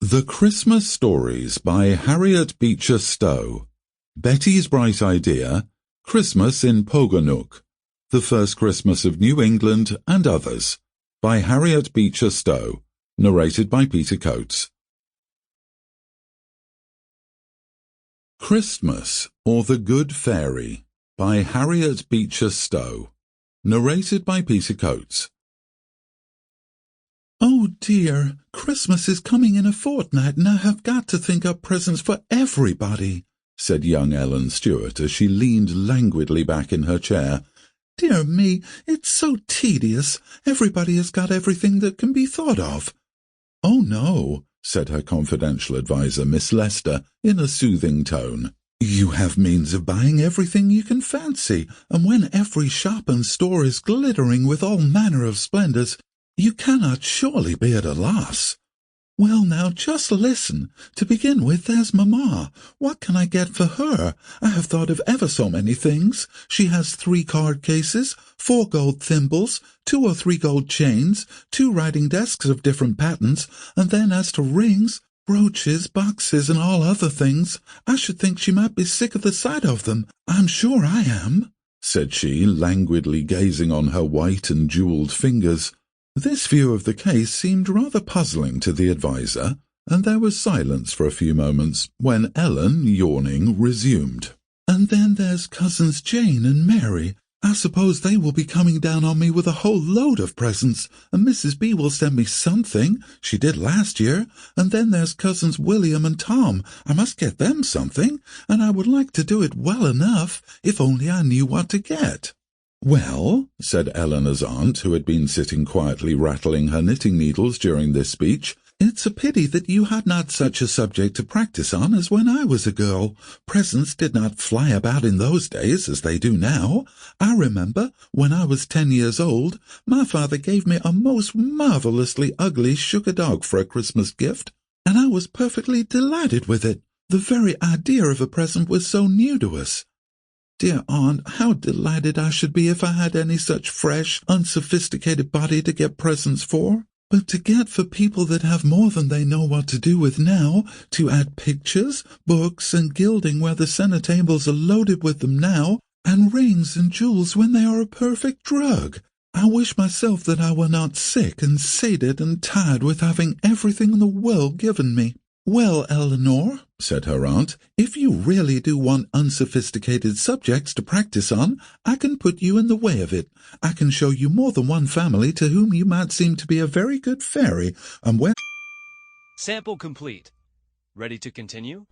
The Christmas Stories by Harriet Beecher Stowe. Betty's Bright Idea, Christmas in Poganuc, The First Christmas of New England and Others, by Harriet Beecher Stowe, narrated by Peter Coates. Christmas, or the Good Fairy, by Harriet Beecher Stowe, narrated by Peter Coates. Oh dear, Christmas is coming in a fortnight and I have got to think up presents for everybody, said young Ellen Stewart as she leaned languidly back in her chair. Dear me, it's so tedious. Everybody has got everything that can be thought of. Oh no, said her confidential adviser, Miss Lester, in a soothing tone. You have means of buying everything you can fancy, and when every shop and store is glittering with all manner of splendours, you cannot surely be at a loss. Well, now, just listen. To begin with, there's Mamma. What can I get for her? I have thought of ever so many things. She has 3 card cases, 4 gold thimbles, 2 or 3 gold chains, 2 writing desks of different patterns, and then as to rings, brooches, boxes, and all other things, I should think she might be sick of the sight of them. I'm sure I am, said she, languidly gazing on her white and jewelled fingers. This view of the case seemed rather puzzling to the adviser, and there was silence for a few moments, when Ellen, yawning, resumed. And then there's cousins Jane and Mary. I suppose they will be coming down on me with a whole load of presents, and Mrs. B will send me something. She did last year. And then there's cousins William and Tom. I must get them something, and I would like to do it well enough, if only I knew what to get. Well, said Eleanor's aunt, who had been sitting quietly rattling her knitting needles during this speech, it's a pity that you had not such a subject to practice on as when I was a girl. Presents did not fly about in those days as they do now. I remember, when I was 10 years old, my father gave me a most marvellously ugly sugar dog for a Christmas gift, and I was perfectly delighted with it. The very idea of a present was so new to us. Dear Aunt, how delighted I should be if I had any such fresh, unsophisticated body to get presents for. But to get for people that have more than they know what to do with now, to add pictures, books, and gilding where the centre tables are loaded with them now, and rings and jewels when they are a perfect drug. I wish myself that I were not sick and sated and tired with having everything in the world given me. Well, Eleanor, said her aunt, if you really do want unsophisticated subjects to practice on, I can put you in the way of it. I can show you more than one family to whom you might seem to be a very good fairy, and where— Sample complete. Ready to continue?